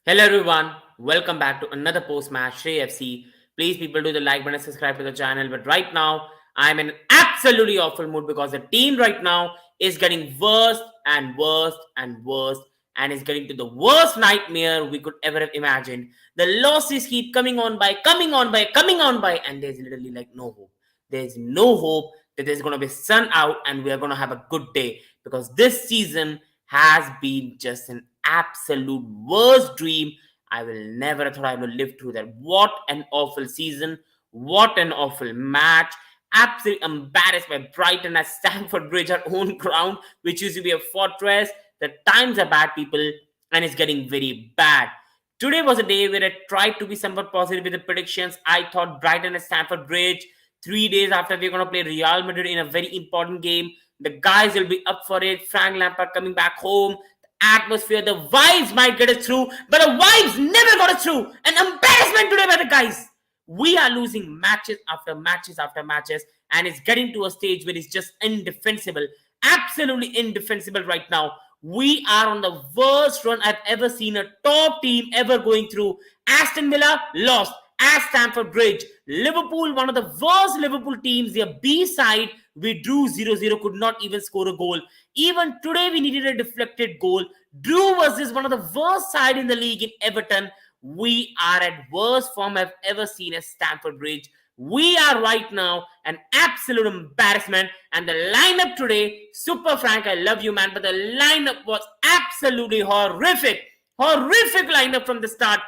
Hello everyone, welcome back to another post-match Shrey FC. Please people do the like button and subscribe to the channel. But right now, I'm in an absolutely awful mood because the team right now is getting worse and worse and worse and is getting to the worst nightmare we could ever have imagined. The losses keep coming on by, and there's literally like no hope. There's no hope that there's gonna be sun out and we are gonna have a good day because this season has been just an absolute worst dream. I will never have thought I will live through that. What an awful season. What an awful match. Absolutely embarrassed by Brighton at Stamford Bridge, our own ground, which used to be a fortress. The times are bad, people, and it's getting very bad. Today was a day where I tried to be somewhat positive with the predictions. I thought Brighton at Stamford Bridge, 3 days after we're going to play Real Madrid in a very important game. The guys will be up for it. Frank Lampard coming back home. The atmosphere, the vibes might get us through, but the vibes never got us through. An embarrassment today by the guys. We are losing matches after matches after matches, and it's getting to a stage where it's just indefensible. Absolutely indefensible right now. We are on the worst run I've ever seen a top team ever going through. Aston Villa lost at Stamford Bridge. Liverpool, one of the worst Liverpool teams, their B side, we drew 0-0, could not even score a goal. Even today, we needed a deflected goal. Drew versus one of the worst side in the league in Everton. We are at worst form I've ever seen at Stamford Bridge. We are right now an absolute embarrassment. And the lineup today, Super Frank, I love you, man, but the lineup was absolutely horrific. Horrific lineup from the start.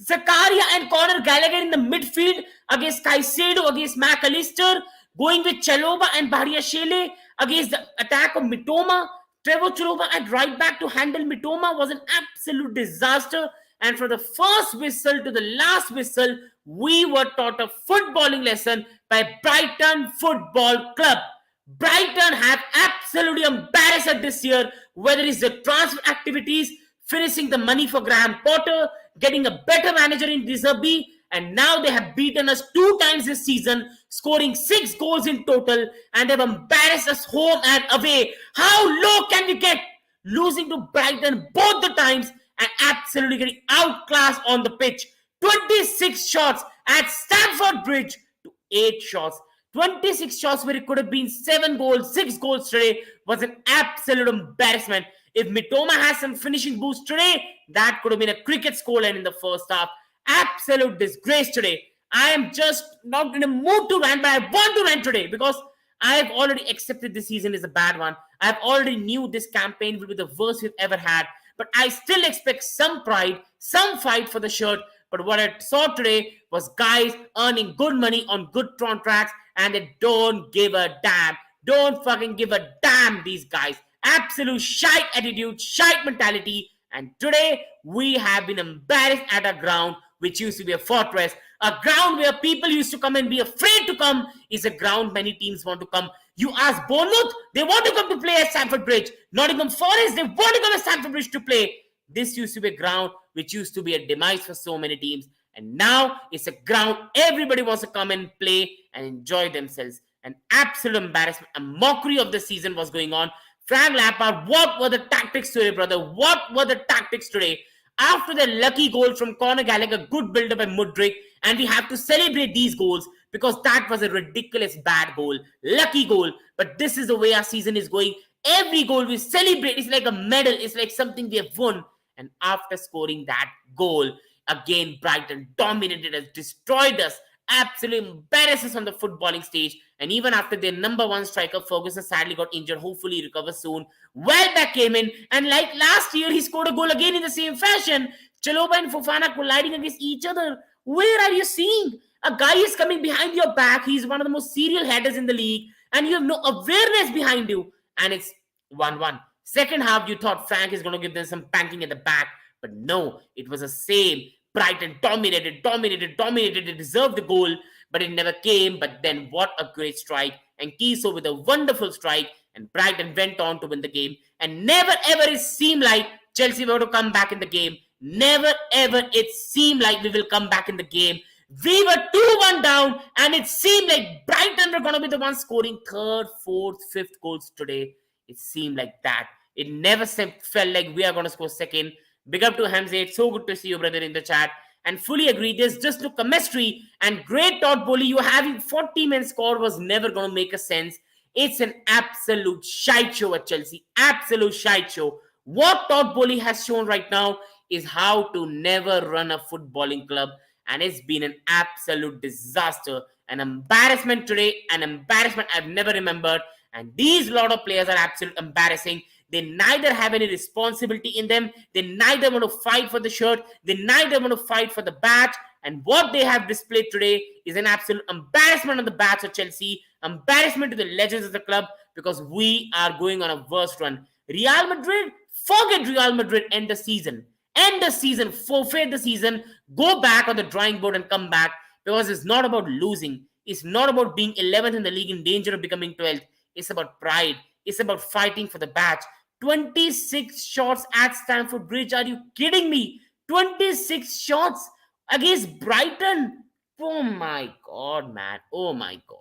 Zakaria and Conor Gallagher in the midfield against Caicedo, against McAllister, going with Chaloba and Badiashile against the attack of Mitoma. Trevor Chalobah at right back to handle Mitoma was an absolute disaster. And from the first whistle to the last whistle, we were taught a footballing lesson by Brighton Football Club. Brighton have absolutely embarrassed us this year, whether it's the transfer activities, finishing the money for Graham Potter, getting a better manager in Zerbi, and now they have beaten us 2 times this season, scoring 6 goals in total, and they've embarrassed us home and away. How low can we get? Losing to Brighton both the times and absolutely getting outclassed on the pitch. 26 shots at Stamford Bridge to 8 shots. 26 shots where it could have been 7 goals, 6 goals today was an absolute embarrassment. If Mitoma has some finishing boost today, that could have been a cricket scoreline in the first half. Absolute disgrace today. I am just not in a mood to rant, but I want to rant today because I have already accepted this season is a bad one. I have already knew this campaign will be the worst we've ever had. But I still expect some pride, some fight for the shirt. But what I saw today was guys earning good money on good contracts and they don't give a damn. Don't fucking give a damn, these guys. Absolute shite attitude, shite mentality. And today we have been embarrassed at a ground which used to be a fortress. A ground where people used to come and be afraid to come is a ground many teams want to come. You ask Bournemouth, they want to come to play at Stamford Bridge. Nottingham Forest, they want to come to Stamford Bridge to play. This used to be a ground which used to be a demise for so many teams. And now it's a ground everybody wants to come and play and enjoy themselves. An absolute embarrassment, a mockery of the season was going on. Frank Lampard, what were the tactics today, brother? What were the tactics today? After the lucky goal from Conor Gallagher, good build-up by Mudryk, and we have to celebrate these goals because that was a ridiculous bad goal. Lucky goal. But this is the way our season is going. Every goal we celebrate is like a medal. It's like something we have won. And after scoring that goal, again, Brighton dominated us, destroyed us, absolutely embarrassed us on the footballing stage. And even after their number one striker, Ferguson, sadly got injured. Hopefully he recovers soon. Welbeck came in, and like last year, he scored a goal again in the same fashion. Chaloba and Fofana colliding against each other. Where are you seeing? A guy is coming behind your back. He's one of the most serial headers in the league, and you have no awareness behind you. And it's 1-1. Second half, you thought Frank is going to give them some panting at the back, but no, it was the same. Brighton dominated. They deserved the goal, but it never came. But then what a great strike. And Kiso with a wonderful strike. And Brighton went on to win the game. And never ever it seemed like Chelsea were to come back in the game. Never ever it seemed like we will come back in the game. We were 2-1 down, and it seemed like Brighton were going to be the ones scoring third, fourth, fifth goals today. It seemed like that. It never felt like we are going to score second. Big up to Hamza. It's so good to see you, brother, in the chat. And fully agree, there's just no chemistry. And great Todd Bowley, you having 40-man score was never going to make a sense. It's an absolute shite show at Chelsea. Absolute shite show. What Todd Bowley has shown right now is how to never run a footballing club. And it's been an absolute disaster. An embarrassment today. An embarrassment I've never remembered. And these lot of players are absolutely embarrassing. They neither have any responsibility in them. They neither want to fight for the shirt. They neither want to fight for the badge. And what they have displayed today is an absolute embarrassment on the badge of Chelsea. Embarrassment to the legends of the club, because we are going on a worst run. Real Madrid, forget Real Madrid, end the season. End the season, forfeit the season, go back on the drawing board and come back, because it's not about losing. It's not about being 11th in the league in danger of becoming 12th. It's about pride. It's about fighting for the badge. 26 shots at Stamford Bridge. Are you kidding me? 26 shots against Brighton. Oh my God, man. Oh my God.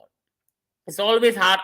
It's always hard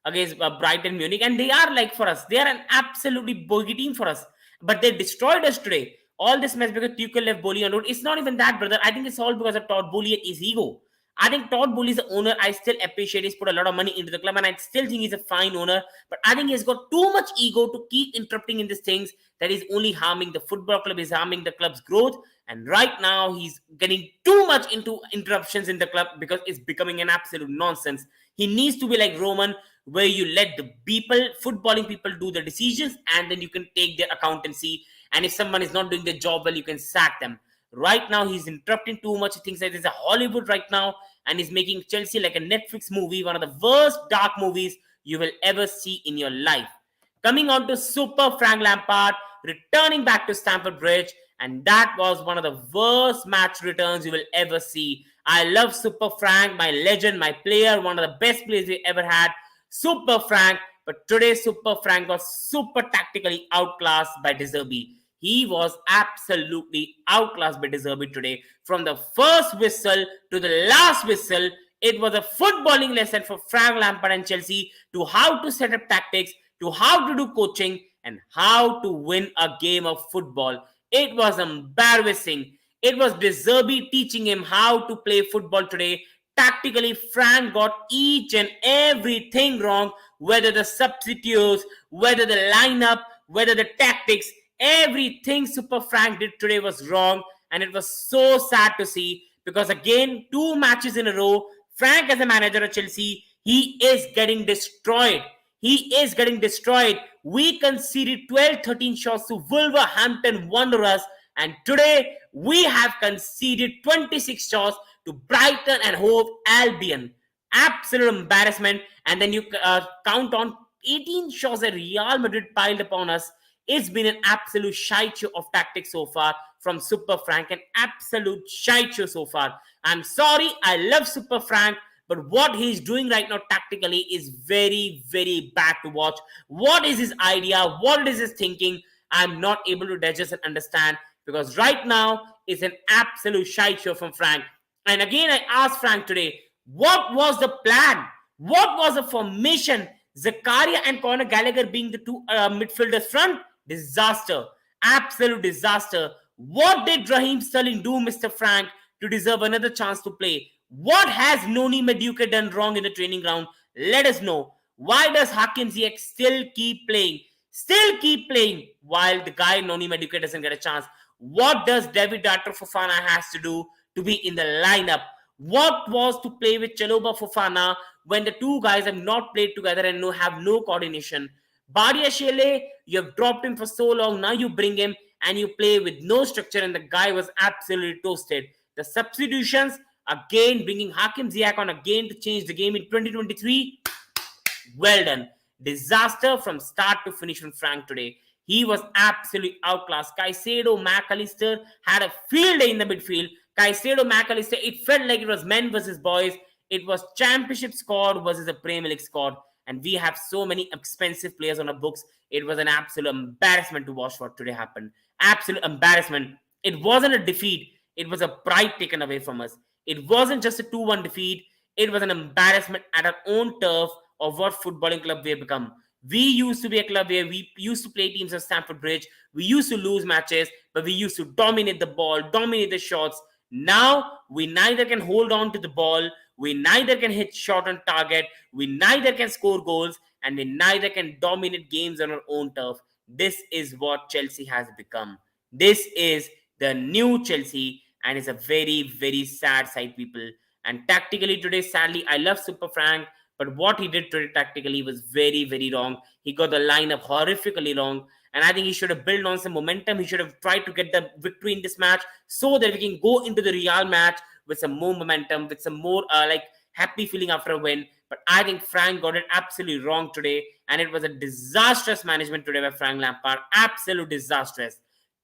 against Brighton Munich. And they are like for us. They are an absolutely bogey team for us. But they destroyed us today. All this mess because Tuchel left Bowley on road. It's not even that, brother. I think it's all because of Todd Bowley and his ego. I think Todd Bowley is the owner. I still appreciate he's put a lot of money into the club, and I still think he's a fine owner. But I think he's got too much ego to keep interrupting in these things that is only harming the football club, is harming the club's growth. And right now, he's getting too much into interruptions in the club because it's becoming an absolute nonsense. He needs to be like Roman, where you let the people, footballing people, do the decisions, and then you can take their accountancy. And if someone is not doing their job well, you can sack them. Right now, he's interrupting too much. He thinks that it's a Hollywood right now, and he's making Chelsea like a Netflix movie, one of the worst dark movies you will ever see in your life. Coming on to Super Frank Lampard, returning back to Stamford Bridge, and that was one of the worst match returns you will ever see. I love Super Frank, my legend, my player, one of the best players we ever had, Super Frank. But today, Super Frank was super tactically outclassed by Zerbi. He was absolutely outclassed by Zerbi today. From the first whistle to the last whistle, it was a footballing lesson for Frank Lampard and Chelsea to how to set up tactics, to how to do coaching, and how to win a game of football. It was embarrassing. It was Zerbi teaching him how to play football today. Tactically, Frank got each and everything wrong, whether the substitutes, whether the lineup, whether the tactics. Everything Super Frank did today was wrong, and it was so sad to see, because again, 2 matches in a row, Frank as a manager of Chelsea, he is getting destroyed. He is getting destroyed. We conceded 12-13 shots to Wolverhampton Wanderers, and today we have conceded 26 shots to Brighton and Hove Albion. Absolute embarrassment. And then you count on 18 shots that Real Madrid piled upon us. It's been an absolute shite show of tactics so far from Super Frank. An absolute shite show so far. I'm sorry, I love Super Frank, but what he's doing right now tactically is very, very bad to watch. What is his idea? What is his thinking? I'm not able to digest and understand, because right now it's an absolute shite show from Frank. And again, I asked Frank today, what was the plan? What was the formation? Zakaria and Conor Gallagher being the 2 midfielders front? Disaster. Absolute disaster. What did Raheem Sterling do, Mr. Frank, to deserve another chance to play? What has Noni Madueke done wrong in the training ground? Let us know. Why does Hakim Ziyech still keep playing? Still keep playing while the guy Noni Madueke doesn't get a chance? What does David Darter Fofana has to do to be in the lineup? What was to play with Chaloba Fofana when the 2 guys have not played together and have no coordination? Badia Shele, you have dropped him for so long. Now you bring him and you play with no structure, and the guy was absolutely toasted. The substitutions, again bringing Hakim Ziyech on again to change the game in 2023. Well done. Disaster from start to finish from Frank today. He was absolutely outclassed. Caicedo, McAllister had a field day in the midfield. Caicedo, McAllister, it felt like it was men versus boys. It was championship squad versus a Premier League squad. And we have so many expensive players on our books. It was an absolute embarrassment to watch what today happened. Absolute embarrassment. It wasn't a defeat. It was a pride taken away from us. It wasn't just a 2-1 defeat. It was an embarrassment at our own turf of what footballing club we have become. We used to be a club where we used to play teams of Stamford Bridge. We used to lose matches, but we used to dominate the ball, dominate the shots. Now we neither can hold on to the ball, we neither can hit shot on target, we neither can score goals, and we neither can dominate games on our own turf. This is what Chelsea has become. This is the new Chelsea, and it's a very, very sad sight, people. And tactically today, sadly, I love Super Frank, but what he did today tactically was very, very wrong. He got the lineup horrifically wrong. And I think he should have built on some momentum. He should have tried to get the victory in this match so that we can go into the Real match with some more momentum, with some more happy feeling after a win. But I think Frank got it absolutely wrong today. And it was a disastrous management today by Frank Lampard. Absolute disastrous.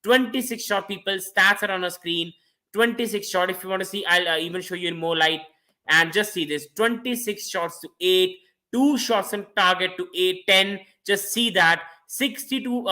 26 shot, people. Stats are on our screen. 26 shot. If you want to see, I'll even show you in more light. And just see this, 26 shots to 8, 2 shots on target to 8, 10. Just see that. 62,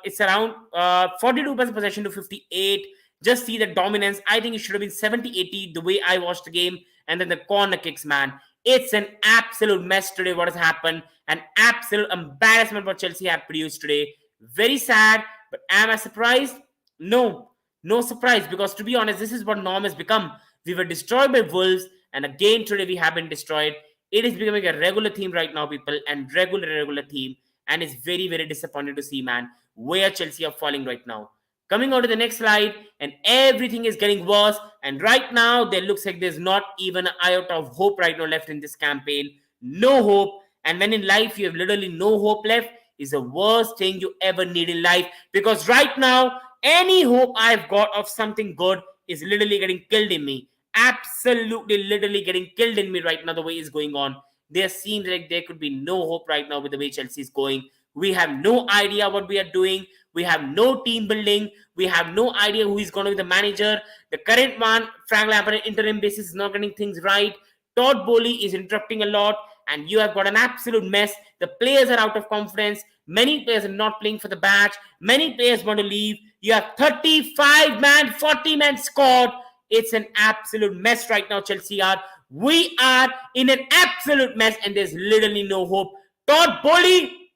it's around 42% possession to 58. Just see the dominance. I think it should have been 70-80 the way I watched the game. And then the corner kicks, man. It's an absolute mess today what has happened. An absolute embarrassment what Chelsea have produced today. Very sad, but am I surprised? No. No surprise, because to be honest, this is what norm has become. We were destroyed by Wolves, and again today we have been destroyed. It is becoming a regular theme right now, people, and regular theme. And it's very, very disappointing to see, man, where Chelsea are falling right now. Coming on to the next slide, and everything is getting worse. And right now, there looks like there's not even an iota of hope right now left in this campaign. No hope. And when in life you have literally no hope left, is the worst thing you ever need in life. Because right now, any hope I've got of something good is literally getting killed in me. Absolutely, literally getting killed in me right now, the way it's going on. There seems like there could be no hope right now with the way Chelsea is going. We have no idea what we are doing. We have no team building. We have no idea who is going to be the manager. The current one, Frank Lampard, interim basis, is not getting things right. Todd Bowley is interrupting a lot, and you have got an absolute mess. The players are out of confidence. Many players are not playing for the batch. Many players want to leave. You have 35 man, 40 men squad. It's an absolute mess right now, Chelsea are. We are in an absolute mess, and there's literally no hope. Todd Bowley,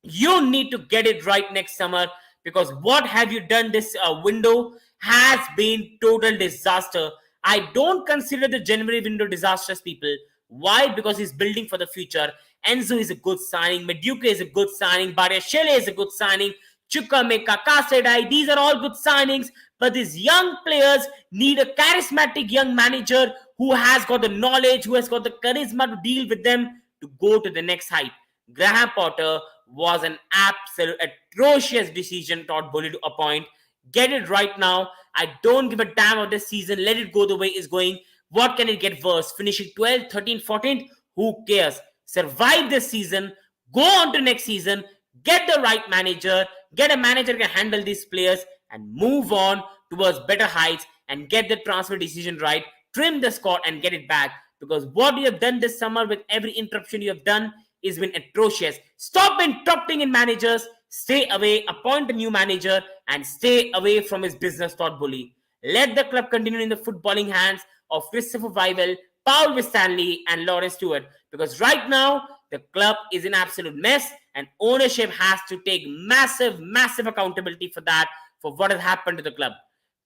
you need to get it right next summer, because what have you done this window has been total disaster. I don't consider the January window disastrous, people. Why? Because he's building for the future. Enzo is a good signing. Madueke is a good signing. Bariashele is a good signing. Chukwuemeka, Kasedai, these are all good signings. But these young players need a charismatic young manager who has got the knowledge, who has got the charisma to deal with them to go to the next height. Graham Potter was an absolute atrocious decision, Todd Bowley to appoint. Get it right now. I don't give a damn of this season. Let it go the way it's going. What can it get worse? Finishing 12th, 13th, 14th? Who cares? Survive this season. Go on to next season. Get the right manager. Get a manager who can handle these players and move on towards better heights and get the transfer decision right. Trim the squad and get it back. Because what you have done this summer with every interruption you have done has been atrocious. Stop interrupting in managers. Stay away. Appoint a new manager and stay away from his business, Todd Bowley. Let the club continue in the footballing hands of Christopher Weibel, Paul Stanley, and Lawrence Stewart. Because right now, the club is in absolute mess, and ownership has to take massive accountability for that, for what has happened to the club.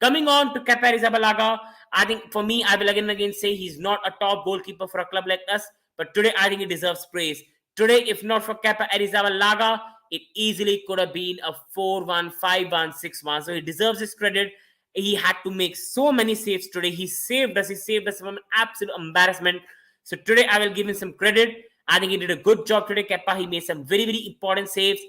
Coming on to Kepa Arrizabalaga, I think for me, I will again say he's not a top goalkeeper for a club like us, but today I think he deserves praise. Today, if not for Kepa Arrizabalaga, it easily could have been a 4-1, 5-1, 6-1. So he deserves his credit. He had to make so many saves today. He saved us from an absolute embarrassment. So today I will give him some credit. I think he did a good job today, Kepa. He made some very, very important saves,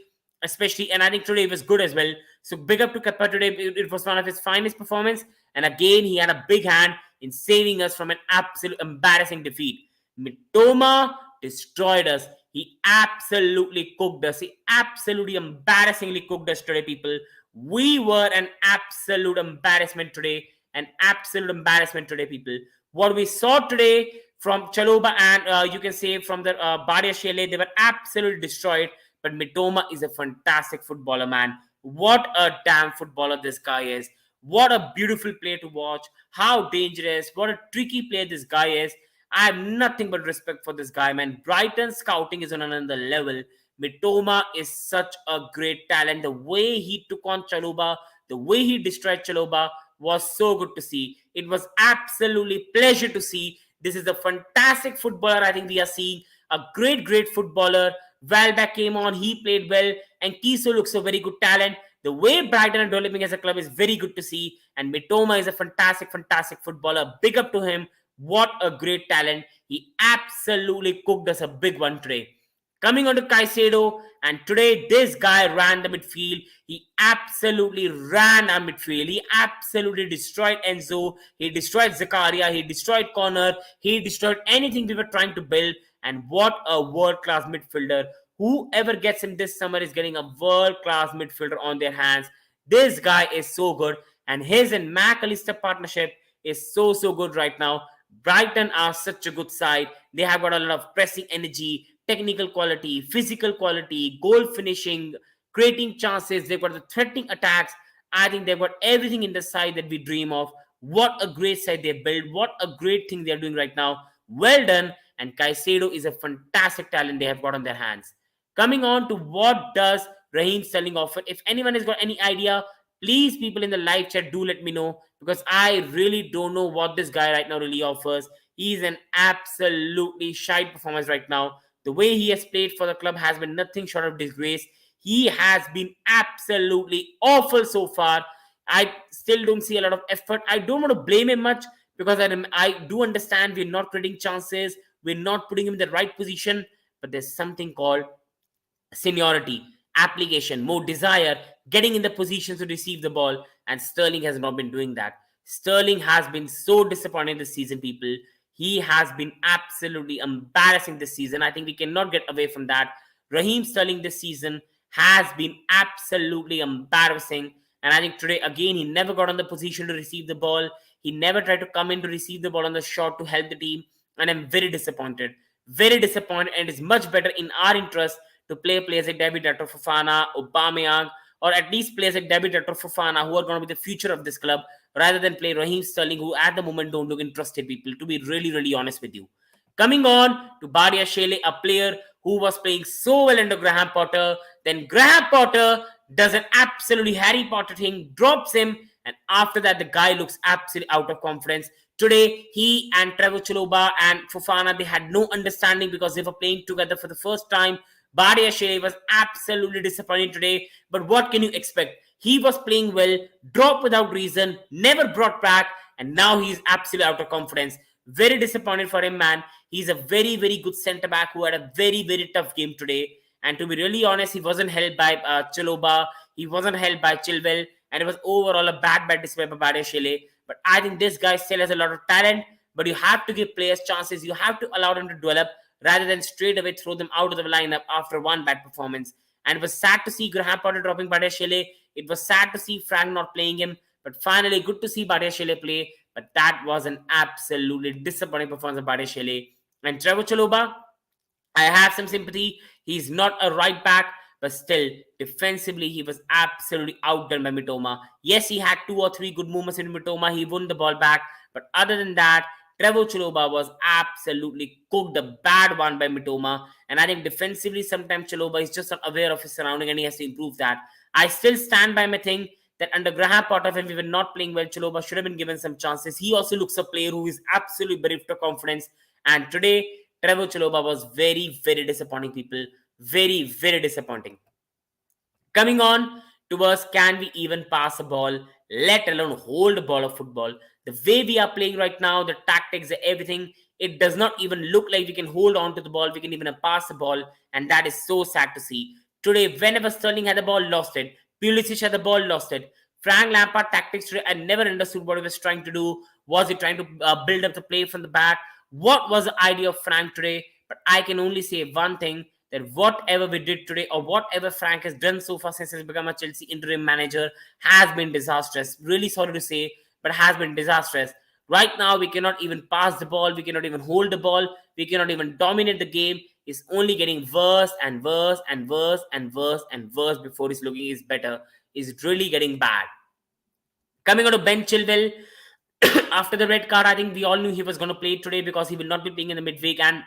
especially, and I think today he was good as well. So big up to Kepa today. It was one of his finest performances. And again, he had a big hand in saving us from an absolute embarrassing defeat. MITOMA destroyed us. He absolutely cooked us. He absolutely embarrassingly cooked us today, people. We were an absolute embarrassment today. An absolute embarrassment today, people. What we saw today from Chalobah and you can say from the Bariashele, they were absolutely destroyed. But MITOMA is a fantastic footballer, man. What a damn footballer this guy is. What a beautiful player to watch. How dangerous. What a tricky player this guy is. I have nothing but respect for this guy, man. Brighton scouting is on another level. Mitoma is such a great talent. The way he took on Chalobah, the way he destroyed Chalobah was so good to see. It was absolutely pleasure to see. This is a fantastic footballer. I think we are seeing a great footballer. Welbeck came on, he played well, and Kiso looks a very good talent. The way Brighton are developing as a club is very good to see, and Mitoma is a fantastic footballer. Big up to him. What a great talent. He absolutely cooked us a big one today. Coming on to Caicedo, and today this guy ran the midfield. He absolutely ran our midfield. He absolutely destroyed Enzo. He destroyed Zakaria. He destroyed Connor. He destroyed anything we were trying to build. And what a world-class midfielder. Whoever gets him this summer is getting a world-class midfielder on their hands. This guy is so good. And his and McAllister partnership is so good right now. Brighton are such a good side. They have got a lot of pressing energy, technical quality, physical quality, goal finishing, creating chances. They've got the threatening attacks. I think they've got everything in the side that we dream of. What a great side they built. What a great thing they're doing right now. Well done. And Caicedo is a fantastic talent they have got on their hands. Coming on to what does Raheem Sterling offer? If anyone has got any idea, please, people in the live chat, do let me know, because I really don't know what this guy right now really offers. He's an absolutely shite performance right now. The way he has played for the club has been nothing short of disgrace. He has been absolutely awful so far. I still don't see a lot of effort. I don't want to blame him much, because I do understand we're not creating chances. We're not putting him in the right position. But there's something called seniority, application, more desire, getting in the position to receive the ball, and Sterling has not been doing that. Sterling has been so disappointing this season, people. He has been absolutely embarrassing this season. I think we cannot get away from that. Raheem Sterling this season has been absolutely embarrassing. And I think today, again, he never got on the position to receive the ball. He never tried to come in to receive the ball on the shot to help the team. And I'm very disappointed. Very disappointed. And it's much better in our interest to play players like David Dr. Fofana, Aubameyang, or at least players like David Dr. Fofana, who are going to be the future of this club, rather than play Raheem Sterling, who at the moment don't look interested, people, to be really honest with you. Coming on to Badia Shele, a player who was playing so well under Graham Potter. Then Graham Potter does an absolutely Harry Potter thing, drops him, and after that, the guy looks absolutely out of confidence. Today, he and Trevor Chalobah and Fofana, they had no understanding because they were playing together for the first time. Badia Shele was absolutely disappointing today, but what can you expect? He was playing well, dropped without reason, never brought back, and now he's absolutely out of confidence. Very disappointed for him, man. He's a very good centre back who had a very tough game today. And to be really honest, he wasn't held by Chalobah, he wasn't held by Chilwell, and it was overall a bad display by Badia Shele. But I think this guy still has a lot of talent, but you have to give players chances. You have to allow them to develop, rather than straight away throw them out of the lineup after one bad performance. And it was sad to see Graham Potter dropping Badia Shele. It was sad to see Frank not playing him. But finally, good to see Badia Shele play. But that was an absolutely disappointing performance of Badia Shele. And Trevor Chalobah, I have some sympathy. He's not a right back, but still, defensively, he was absolutely outdone by Mitoma. Yes, he had 2 or 3 good moments in Mitoma. He won the ball back. But other than that, Trevor Chalobah was absolutely cooked, a bad one by Mitoma. And I think defensively, sometimes Chalobah is just not aware of his surrounding and he has to improve that. I still stand by my thing that under Graham Potter, when we were not playing well, Chalobah should have been given some chances. He also looks a player who is absolutely bereft of confidence. And today, Trevor Chalobah was very disappointing, people. Very disappointing. Coming on to us, can we even pass a ball, let alone hold a ball of football? The way we are playing right now, the tactics, everything, it does not even look like we can hold on to the ball. We can even pass the ball, and that is so sad to see. Today, whenever Sterling had the ball, lost it. Pulisic had the ball, lost it. Frank Lampard tactics today, I never understood what he was trying to do. Was he trying to build up the play from the back? What was the idea of Frank today? But I can only say one thing, that whatever we did today, or whatever Frank has done so far since he's become a Chelsea interim manager, has been disastrous. Really sorry to say, but has been disastrous. Right now, we cannot even pass the ball. We cannot even hold the ball. We cannot even dominate the game. It's only getting worse and worse before it's looking is better. It's really getting bad. Coming on to Ben Chilwell, after the red card, I think we all knew he was going to play today because he will not be playing in the midweek. And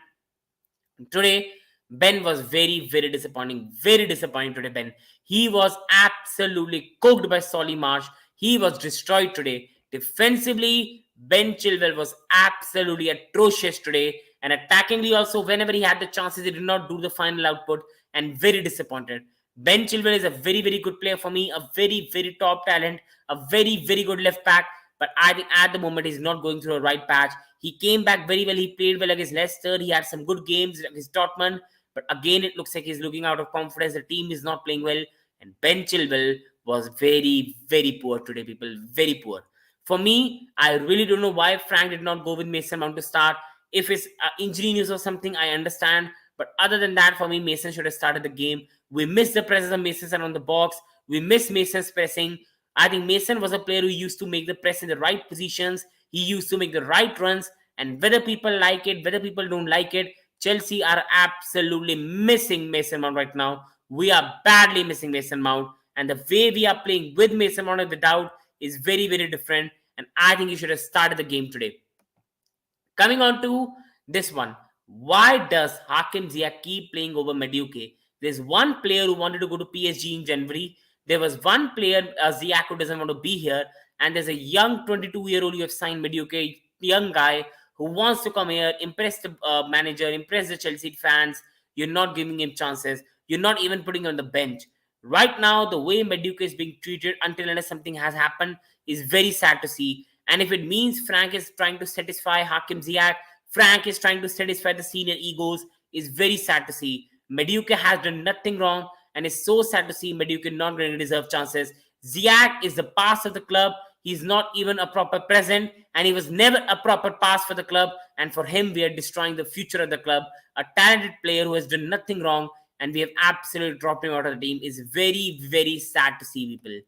today, Ben was very disappointing today, Ben. He was absolutely cooked by Solly March. He was destroyed today. Defensively, Ben Chilwell was absolutely atrocious today. And attackingly also, whenever he had the chances, he did not do the final output and very disappointed. Ben Chilwell is a very good player for me, a very top talent, a very good left back. But I think at the moment he's not going through a right patch. He came back very well. He played well against Leicester. He had some good games against Dortmund. But again, it looks like he's looking out of confidence. The team is not playing well. And Ben Chilwell was very poor today, people. Very poor. For me, I really don't know why Frank did not go with Mason Mount to start. If it's injury news or something, I understand. But other than that, for me, Mason should have started the game. We missed the presence of Mason on the box. We missed Mason's pressing. I think Mason was a player who used to make the press in the right positions. He used to make the right runs. And whether people like it, whether people don't like it, Chelsea are absolutely missing Mason Mount right now. We are badly missing Mason Mount. And the way we are playing with Mason Mount and without is very different. And I think he should have started the game today. Coming on to this one. Why does Hakim Ziyech keep playing over Madueke? There's one player who wanted to go to PSG in January. There was one player, Ziyech, who doesn't want to be here. And there's a young 22-year-old you have signed, Madueke, young guy who wants to come here, impress the manager, impress the Chelsea fans. You're not giving him chances. You're not even putting him on the bench. Right now, the way Madueke is being treated until unless something has happened is very sad to see. And if it means Frank is trying to satisfy Hakim Ziyech, Frank is trying to satisfy the senior egos, is very sad to see. Madueke has done nothing wrong, and it's so sad to see Madueke not going to deserve chances. Ziyech is the past of the club. He's not even a proper present, and he was never a proper pass for the club. And for him, we are destroying the future of the club. A talented player who has done nothing wrong, and we have absolutely dropped him out of the team, is very sad to see, people.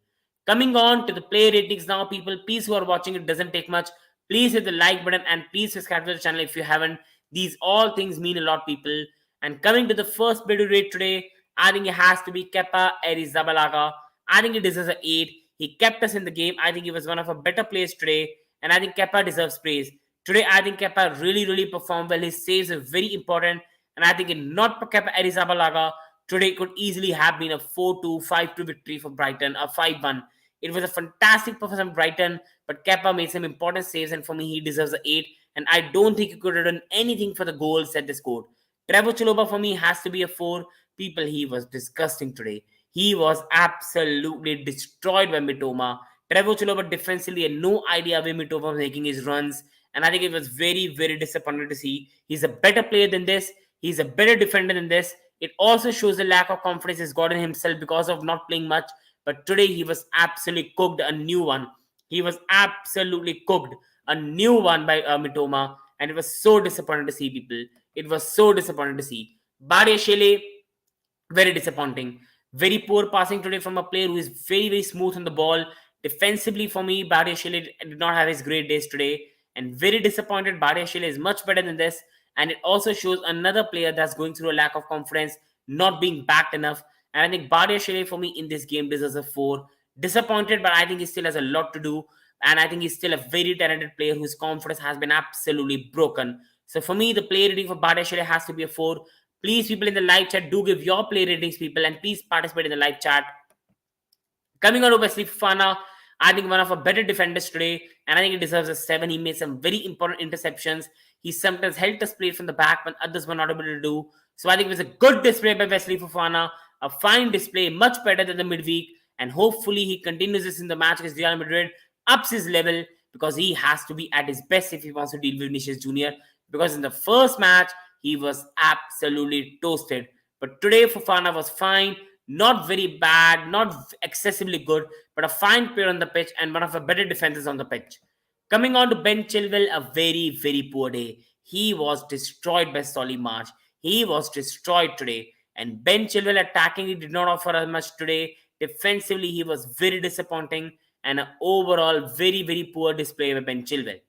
Coming on to the player ratings now, people. Please, who are watching, it doesn't take much. Please hit the like button and please subscribe to the channel if you haven't. These all things mean a lot, people. And coming to the first player to rate today, I think it has to be Kepa Arrizabalaga. I think he deserves an 8. He kept us in the game. I think he was one of our better players today. And I think Kepa deserves praise. Today, I think Kepa really performed well. His saves are very important. And I think if not for Kepa Arrizabalaga, today could easily have been a 4-2, 5-2 victory for Brighton, a 5-1. It was a fantastic performance from Brighton, but Kepa made some important saves, and for me, he deserves an 8. And I don't think he could have done anything for the goals that they scored. Trevor Chalobah, for me, has to be a 4. People, he was disgusting today. He was absolutely destroyed by MITOMA. Trevor Chalobah defensively had no idea where MITOMA was making his runs. And I think it was very disappointing to see. He's a better player than this. He's a better defender than this. It also shows the lack of confidence he's got in himself because of not playing much. But today he was absolutely cooked, a new one. He was absolutely cooked, a new one by MITOMA. And it was so disappointing to see, people. It was so disappointing to see. Badiashile, very disappointing. Very poor passing today from a player who is very smooth on the ball. Defensively, for me, Badiashile did not have his great days today. And very disappointed. Badiashile is much better than this. And it also shows another player that's going through a lack of confidence, not being backed enough. And I think Badiashile, for me, in this game deserves a 4. Disappointed, but I think he still has a lot to do. And I think he's still a very talented player whose confidence has been absolutely broken. So for me, the player rating for Badiashile has to be a 4. Please, people in the live chat, do give your player ratings, people. And please participate in the live chat. Coming on to Wesley Fofana, I think one of our better defenders today. And I think he deserves a 7. He made some very important interceptions. He sometimes helped us play from the back when others were not able to do. So I think it was a good display by Wesley Fofana. A fine display, much better than the midweek. And hopefully he continues this in the match against Real Madrid, ups his level, because he has to be at his best if he wants to deal with Vinicius Jr. Because in the first match, he was absolutely toasted. But today, Fofana was fine. Not very bad, not excessively good, but a fine player on the pitch and one of the better defenders on the pitch. Coming on to Ben Chilwell, a very poor day. He was destroyed by Solly March. He was destroyed today. And Ben Chilwell attacking, he did not offer as much today. Defensively, he was very disappointing. And an overall very poor display by Ben Chilwell.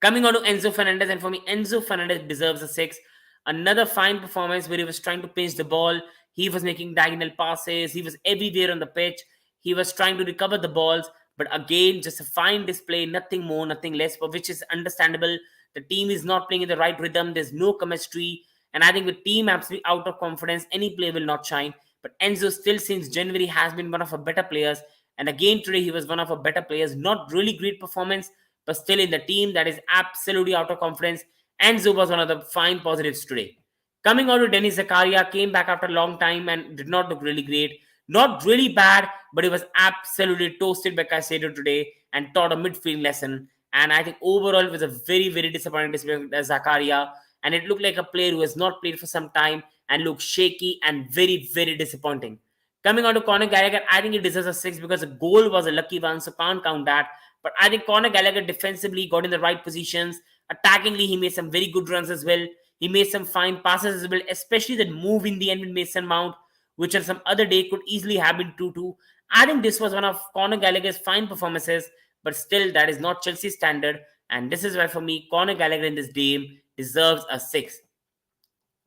Coming on to Enzo Fernandez, and for me, Enzo Fernandez deserves a 6. Another fine performance where he was trying to pinch the ball. He was making diagonal passes. He was everywhere on the pitch. He was trying to recover the balls. But again, just a fine display, nothing more, nothing less, which is understandable. The team is not playing in the right rhythm. There's no chemistry. And I think with team absolutely out of confidence, any player will not shine. But Enzo still since January has been one of our better players. And again today he was one of our better players. Not really great performance, but still in the team that is absolutely out of confidence. Enzo was one of the fine positives today. Coming on to Dennis Zakaria, came back after a long time and did not look really great. Not really bad, but he was absolutely toasted by Caicedo today and taught a midfield lesson. And I think overall it was a very, very disappointing display by Zakaria. And it looked like a player who has not played for some time and looked shaky and very, very disappointing. Coming on to Conor Gallagher, I think he deserves a 6 because the goal was a lucky one, so can't count that. But I think Conor Gallagher defensively got in the right positions. Attackingly, he made some very good runs as well. He made some fine passes as well, especially that move in the end with Mason Mount, which on some other day could easily have been 2-2. I think this was one of Conor Gallagher's fine performances, but still that is not Chelsea standard. And this is why for me, Conor Gallagher in this game deserves a 6.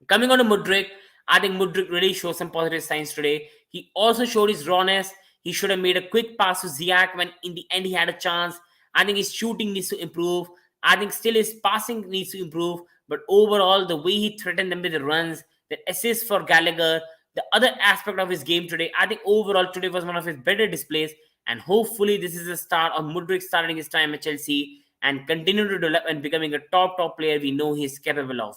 Coming on to Mudryk, I think Mudryk really showed some positive signs today. He also showed his rawness. He should have made a quick pass to Ziyech when in the end he had a chance. I think his shooting needs to improve. I think still his passing needs to improve. But overall, the way he threatened them with the runs, the assists for Gallagher, the other aspect of his game today, I think overall today was one of his better displays. And hopefully this is the start of Mudryk starting his time at Chelsea and continue to develop and becoming a top player we know he's capable of.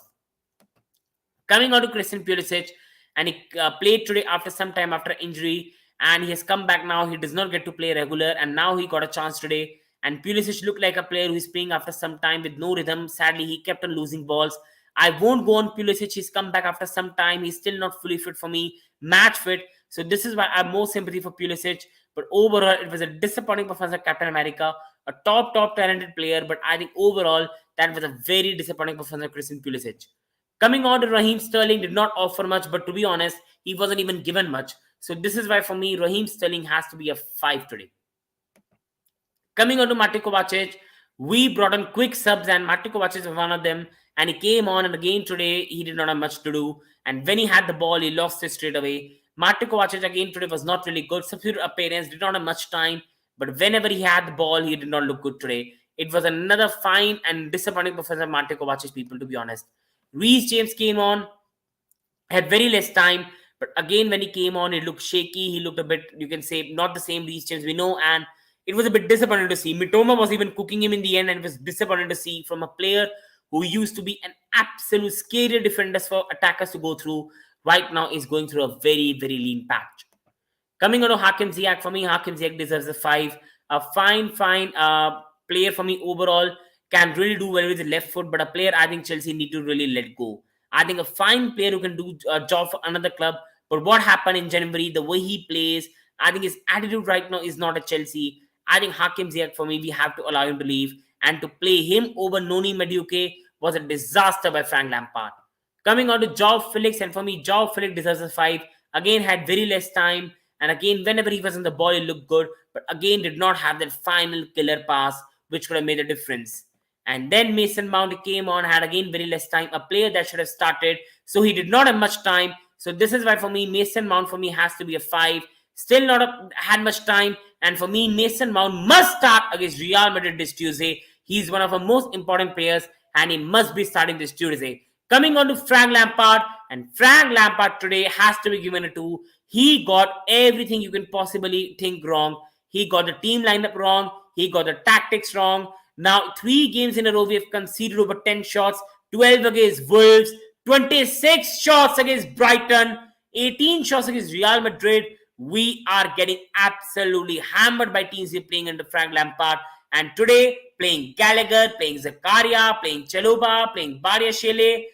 Coming on to Christian Pulisic, and he played today after some time after injury, and he has come back now. He does not get to play regular, and now he got a chance today. And Pulisic looked like a player who is playing after some time with no rhythm. Sadly, he kept on losing balls. I won't go on Pulisic. He's come back after some time. He's still not fully fit for me, match fit. So this is why I have more sympathy for Pulisic. But overall, it was a disappointing performance of Captain America, a top talented player. But I think overall, that was a very disappointing performance of Christian Pulisic. Coming on to Raheem Sterling, did not offer much, but to be honest, he wasn't even given much. So this is why for me, Raheem Sterling has to be a 5 today. Coming on to Matej Kovacic, we brought on quick subs and Matej Kovacic was one of them. And he came on and again today, he did not have much to do. And when he had the ball, he lost it straight away. Matej Kovacic again today was not really good. Substitute appearance, did not have much time. But whenever he had the ball, he did not look good today. It was another fine and disappointing performance of Matej Kovacic, people, to be honest. Reece James came on, had very less time, but again when he came on, he looked shaky. He looked a bit, you can say, not the same Reece James we know, and it was a bit disappointing to see. MITOMA was even cooking him in the end, and it was disappointing to see from a player who used to be an absolute scary defender for attackers to go through. Right now is going through a very, very lean patch. Coming on to Hakim Ziyech, for me, Hakim Ziyech deserves a 5. A fine player for me overall. Can really do well with the left foot, but a player I think Chelsea need to really let go. I think a fine player who can do a job for another club, but what happened in January, the way he plays, I think his attitude right now is not at Chelsea. I think Hakim Ziyech, for me, we have to allow him to leave, and to play him over Noni Madueke was a disaster by Frank Lampard. Coming on to João Felix, and for me, João Felix deserves a 5. Again, had very less time, and again, whenever he was on the ball, he looked good, but again, did not have that final killer pass, which could have made a difference. And then Mason Mount came on, had again very less time, a player that should have started. So he did not have much time. So this is why for me, Mason Mount for me has to be a 5. Still not had much time. And for me, Mason Mount must start against Real Madrid this Tuesday. He's one of our most important players and he must be starting this Tuesday. Coming on to Frank Lampard. And Frank Lampard today has to be given a 2. He got everything you can possibly think wrong. He got the team lineup wrong. He got the tactics wrong. Now, 3 games in a row, we have conceded over 10 shots, 12 against Wolves, 26 shots against Brighton, 18 shots against Real Madrid. We are getting absolutely hammered by teams we're playing under Frank Lampard. And today, playing Gallagher, playing Zakaria, playing Chalobah, playing Badiashile,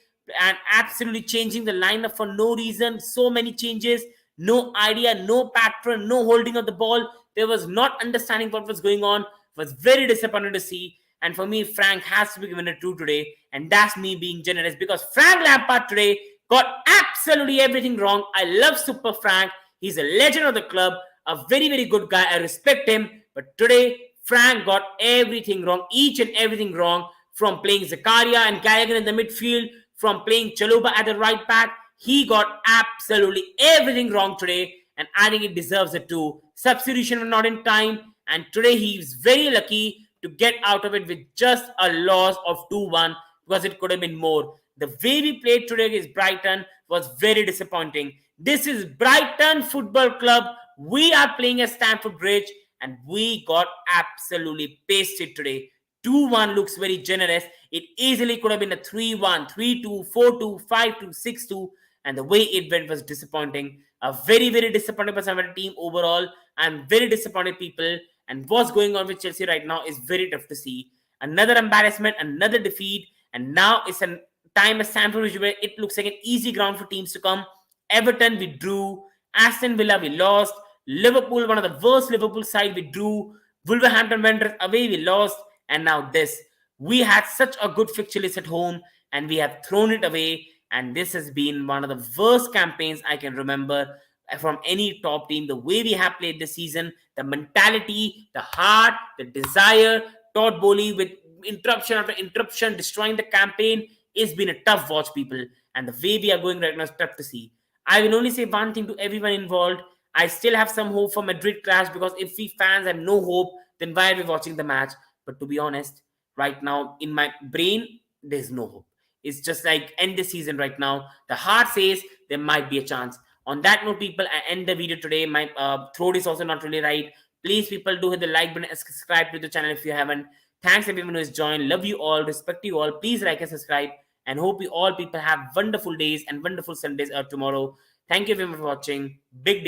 and absolutely changing the lineup for no reason. So many changes, no idea, no pattern, no holding of the ball. There was not understanding what was going on. Was very disappointed to see, and for me, Frank has to be given a 2 today, and that's me being generous because Frank Lampard today got absolutely everything wrong. I love Super Frank. He's a legend of the club, a very, very good guy. I respect him, but today, Frank got everything wrong, each and everything wrong, from playing Zakaria and Gallagher in the midfield, from playing Chalobah at the right back. He got absolutely everything wrong today, and I think it deserves a 2. Substitution was not in time. And today he's very lucky to get out of it with just a loss of 2-1 because it could have been more. the way we played today against Brighton was very disappointing. This is Brighton Football Club. We are playing at Stamford Bridge and we got absolutely pasted today. 2-1 looks very generous. It easily could have been a 3-1, 3-2, 4-2, 5-2, 6-2, and the way it went was disappointing. A very, very disappointing performance of the team overall. I'm very disappointed, people. And what's going on with Chelsea right now is very tough to see. Another embarrassment, another defeat, and now it's a time at Stamford Bridge where it looks like an easy ground for teams to come. Everton, we drew. Aston Villa, we lost. Liverpool, one of the worst Liverpool side, we drew. Wolverhampton Wanderers away, we lost. And now this. We had such a good fixture list at home and we have thrown it away. And this has been one of the worst campaigns I can remember from any top team. The way we have played this season, the mentality, the heart, the desire, Todd Bowley with interruption after interruption, destroying the campaign. It's been a tough watch, people. And the way we are going right now is tough to see. I will only say one thing to everyone involved. I still have some hope for Madrid clash, because if we fans have no hope, then why are we watching the match? But to be honest, right now in my brain, there's no hope. It's just like end the season right now. The heart says there might be a chance. On that note, people, I end the video today. My throat is also not really right. Please, people, do hit the like button and subscribe to the channel if you haven't. Thanks everyone who has joined. Love you all. Respect you all. Please like and subscribe. And hope you all people have wonderful days and wonderful Sundays tomorrow. Thank you everyone for watching. Big day.